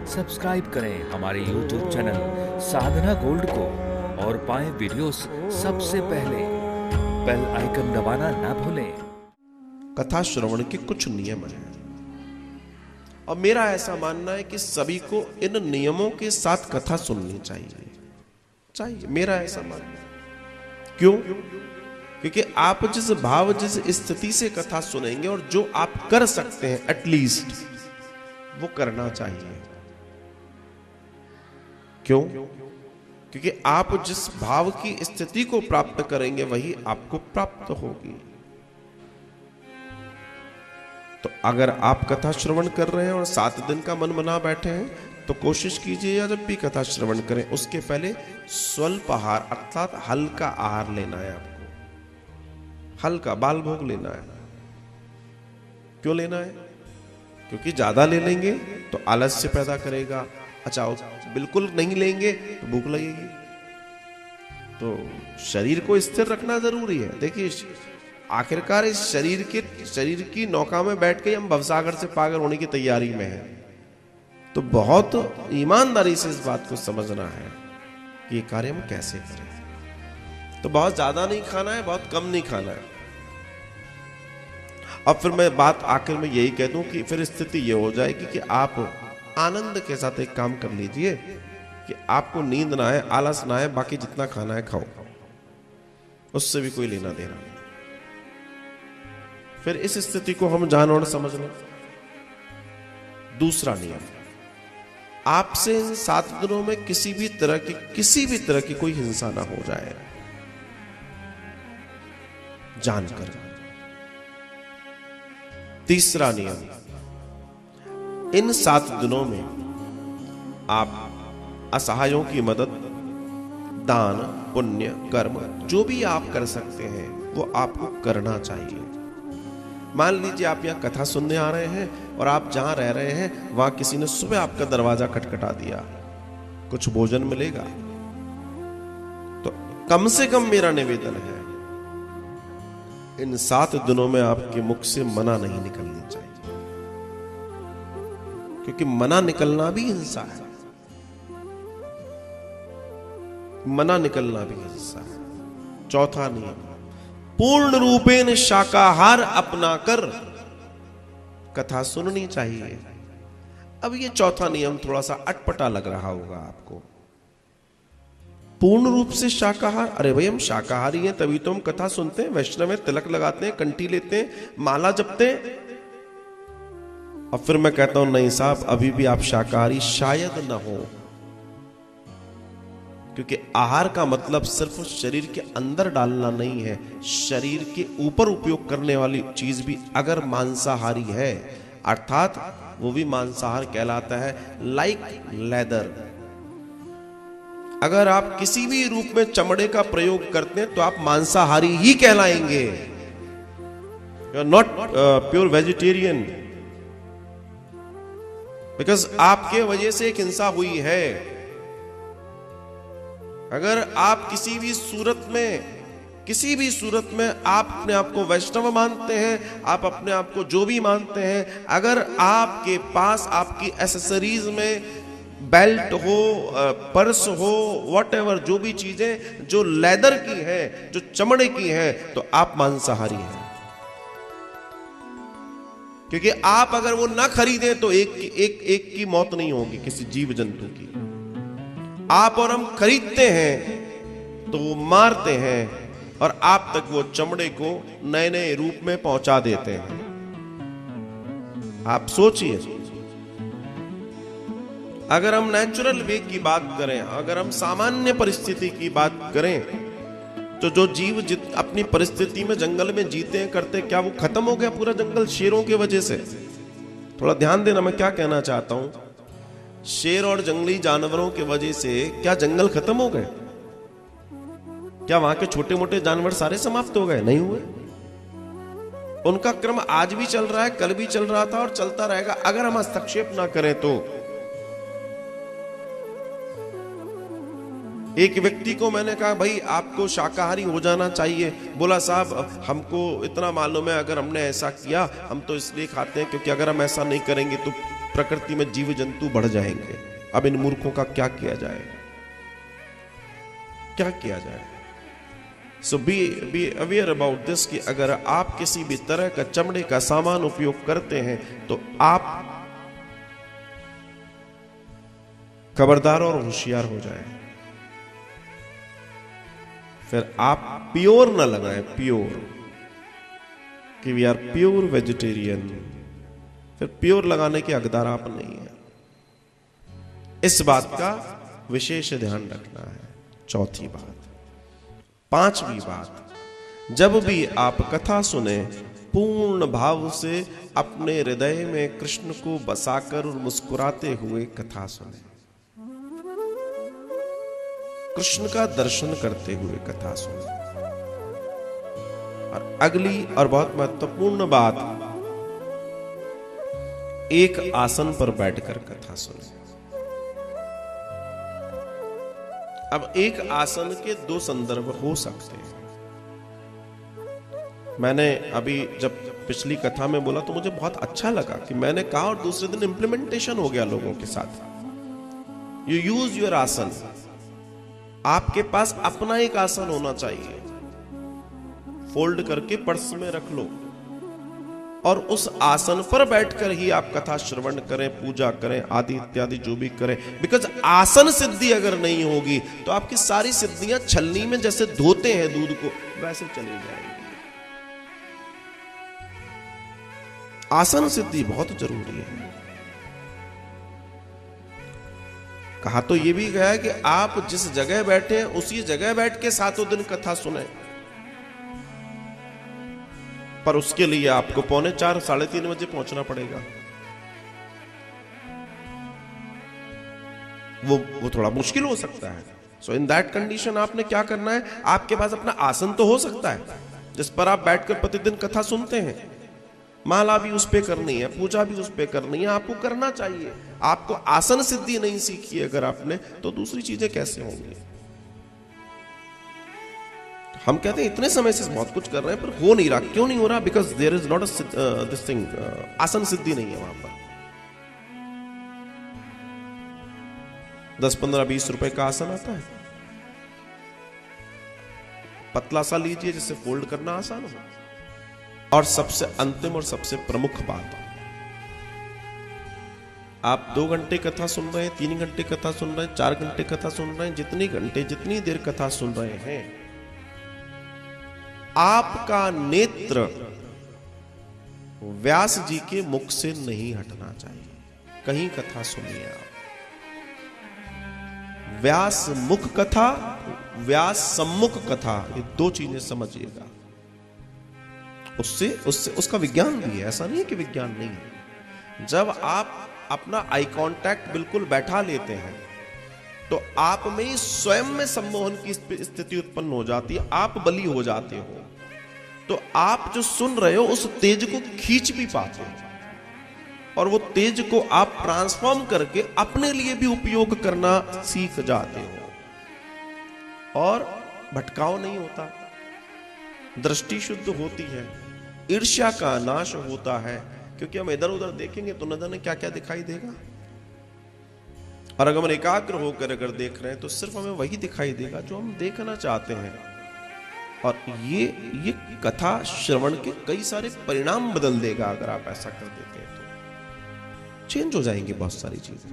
Subscribe करें हमारे YouTube channel साधना gold को और पाएं वीडियोस सबसे पहले। बेल आइकन दबाना ना भूलें। कथा श्रवण के कुछ नियम हैं और मेरा ऐसा मानना है कि सभी को इन नियमों के साथ कथा सुननी चाहिए। मेरा ऐसा मानना है। क्यों? क्योंकि आप जिस भाव जिस स्थिति से कथा सुनेंगे और जो आप कर सकते हैं एटलीस्ट वो करना चाहिए। क्यों? क्योंकि आप जिस भाव की स्थिति को प्राप्त करेंगे वही आपको प्राप्त होगी। तो अगर आप कथा श्रवण कर रहे हैं और 7 दिन का मन बना बैठे हैं तो कोशिश कीजिए जब भी कथा श्रवण करें उसके पहले स्वल्प आहार अर्थात हल्का आहार लेना है। आपको हल्का बाल भोग लेना है। क्यों लेना है? क्योंकि ज्यादा ले लेंगे तो आलस्य पैदा करेगा। अच्छा, बिल्कुल नहीं लेंगे तो भूख लगेगी। तो शरीर को स्थिर रखना जरूरी है। देखिए, आखिरकार इस शरीर की नौका में बैठ के हम भवसागर से पार होने की तैयारी में हैं। तो बहुत ईमानदारी से इस बात को समझना है कि ये कार्य हम कैसे करें। तो बहुत ज्यादा नहीं खाना है, बहुत कम नहीं खाना है। अब फिर मैं बात आखिर में यही कह दूं कि फिर स्थिति ये हो जाएगी कि आप आनंद के साथ एक काम कर लीजिए कि आपको नींद ना आए, आलस ना आए, बाकी जितना खाना है खाओ, उससे भी कोई लेना देना नहीं। फिर इस स्थिति को हम जान और समझ लें। दूसरा नियम, आपसे इन 7 दिनों में किसी भी तरह की कोई हिंसा ना हो जाए, जानकर। तीसरा नियम, इन 7 दिनों में आप असहायों की मदद, दान, पुण्य, कर्म जो भी आप कर सकते हैं वो आपको करना चाहिए। मान लीजिए आप यहाँ कथा सुनने आ रहे हैं और आप जहां रह रहे हैं वहां किसी ने सुबह आपका दरवाजा खटखटा दिया, कुछ भोजन मिलेगा तो कम से कम मेरा निवेदन है इन 7 दिनों में आपके मुख से मना नहीं निकलनी चाहिए, क्योंकि मना निकलना भी हिंसा है। मना निकलना भी हिंसा है। चौथा नियम, पूर्ण रूपेण शाकाहार अपनाकर कथा सुननी चाहिए। अब ये चौथा नियम थोड़ा सा अटपटा लग रहा होगा आपको। पूर्ण रूप से शाकाहार, अरे भाई हम शाकाहारी हैं तभी तो हम कथा सुनते हैं, वैष्णव हैं, तिलक लगाते हैं, कंठी लेते हैं, माला जपते हैं। और फिर मैं कहता हूं नहीं साहब, अभी भी आप शाकाहारी शायद ना हो, क्योंकि आहार का मतलब सिर्फ शरीर के अंदर डालना नहीं है, शरीर के ऊपर उपयोग करने वाली चीज भी अगर मांसाहारी है अर्थात वो भी मांसाहार कहलाता है। लाइक लेदर, अगर आप किसी भी रूप में चमड़े का प्रयोग करते हैं तो आप मांसाहारी ही कहलाएंगे। You are not pure vegetarian, because आपके वजह से एक हिंसा हुई है। अगर आप किसी भी सूरत में आप अपने आप को वैष्णव मानते हैं, आप अपने आप को जो भी मानते हैं, अगर आपके पास आपकी एसेसरीज में बेल्ट हो, पर्स हो, व्हाटएवर जो भी चीजें जो लेदर की है, जो चमड़े की है, तो आप मांसाहारी हैं। क्योंकि आप अगर वो ना खरीदें तो एक की मौत नहीं होगी किसी जीव जंतु की। आप और हम खरीदते हैं तो वो मारते हैं और आप तक वो चमड़े को नए नए रूप में पहुंचा देते हैं। आप सोचिए, अगर हम नेचुरल वे की बात करें, अगर हम सामान्य परिस्थिति की बात करें, तो जो जीव अपनी परिस्थिति में जंगल में जीते हैं करते, क्या वो खत्म हो गया पूरा जंगल शेरों की वजह से? थोड़ा ध्यान देना मैं क्या कहना चाहता हूं। शेर और जंगली जानवरों की वजह से क्या जंगल खत्म हो गए? क्या वहां के छोटे मोटे जानवर सारे समाप्त हो गए? नहीं हुए। उनका क्रम आज भी चल रहा है, कल भी चल रहा था और चलता रहेगा अगर हम हस्तक्षेप ना करें तो। एक व्यक्ति को मैंने कहा भाई आपको शाकाहारी हो जाना चाहिए, बोला साहब हमको इतना मालूम है अगर हमने ऐसा किया हम तो इसलिए खाते हैं क्योंकि अगर हम ऐसा नहीं करेंगे तो प्रकृति में जीव जंतु बढ़ जाएंगे। अब इन मूर्खों का क्या किया जाए, क्या किया जाए? सो बी अवेयर अबाउट दिस कि अगर आप किसी भी तरह का चमड़े का सामान उपयोग करते हैं तो आप खबरदार और होशियार हो जाएं। फिर आप प्योर ना लगाएं, प्योर कि वी आर प्योर वेजिटेरियन, फिर प्योर लगाने के हकदार आप नहीं है। इस बात का विशेष ध्यान रखना है। चौथी बात। पांचवी बात, जब भी आप कथा सुने पूर्ण भाव से अपने हृदय में कृष्ण को बसाकर और मुस्कुराते हुए कथा सुने, कृष्ण का दर्शन करते हुए कथा सुने। और अगली और बहुत महत्वपूर्ण बात, एक आसन पर बैठकर कथा सुने। अब एक आसन के दो संदर्भ हो सकते हैं। मैंने अभी जब पिछली कथा में बोला तो मुझे बहुत अच्छा लगा कि मैंने कहा और दूसरे दिन इंप्लीमेंटेशन हो गया लोगों के साथ। यू यूज योर आसन। आपके पास अपना एक आसन होना चाहिए, फोल्ड करके पर्स में रख लो और उस आसन पर बैठकर ही आप कथा श्रवण करें, पूजा करें, आदि इत्यादि जो भी करें। बिकॉज आसन सिद्धि अगर नहीं होगी तो आपकी सारी सिद्धियां छलनी में जैसे धोते हैं दूध को, वैसे चली जाएंगी। आसन सिद्धि बहुत जरूरी है। कहा तो ये भी गया कि आप जिस जगह बैठे हैं उसी जगह बैठ के सातों दिन कथा सुने, पर उसके लिए आपको 3:45 3:30 बजे पहुंचना पड़ेगा। वो थोड़ा मुश्किल हो सकता है। सो इन दैट कंडीशन आपने क्या करना है, आपके पास अपना आसन तो हो सकता है जिस पर आप बैठकर प्रतिदिन कथा सुनते हैं। माला भी उस पे करनी है, पूजा भी उस पे करनी है, आपको करना चाहिए। आपको आसन सिद्धि नहीं सीखी अगर आपने, तो दूसरी चीजें कैसे होंगी? हम कहते हैं इतने समय से बहुत कुछ कर रहे हैं पर हो नहीं रहा। क्यों नहीं हो रहा? Because there is not this thing, आसन सिद्धि नहीं है वहां पर। 10, 15, 20 रुपए का आसन आता है, पतला सा लीजिए जिससे फोल्ड करना आसान हो। और सबसे अंतिम और सबसे प्रमुख बात, आप 2 घंटे कथा सुन रहे हैं, 3 घंटे कथा सुन रहे हैं, 4 घंटे कथा सुन रहे हैं, जितनी देर कथा सुन रहे हैं, आपका नेत्र व्यास जी के मुख से नहीं हटना चाहिए। कहीं कथा सुनिए आप, व्यास मुख कथा, व्यास सम्मुख कथा, ये 2 चीजें समझिएगा। उससे उसका विज्ञान भी है, ऐसा नहीं है कि विज्ञान नहीं है। जब आप अपना आई कांटेक्ट बिल्कुल बैठा लेते हैं तो आप में ही स्वयं में सम्मोहन की स्थिति उत्पन्न हो जाती है, आप बली हो जाते हो। तो आप जो सुन रहे हो उस तेज को खींच भी पाते हो और वो तेज को आप ट्रांसफॉर्म करके अपने लिए भी उपयोग करना सीख जाते हो और भटकाव नहीं होता, दृष्टि शुद्ध होती है, ईर्ष्या का नाश होता है। क्योंकि हम इधर उधर देखेंगे तो न जाने क्या क्या दिखाई देगा, और अगर हम एकाग्र होकर अगर देख रहे हैं तो सिर्फ हमें वही दिखाई देगा जो हम देखना चाहते हैं। और ये कथा श्रवण के कई सारे परिणाम बदल देगा। अगर आप ऐसा कर देते हैं तो चेंज हो जाएंगी बहुत सारी चीजें।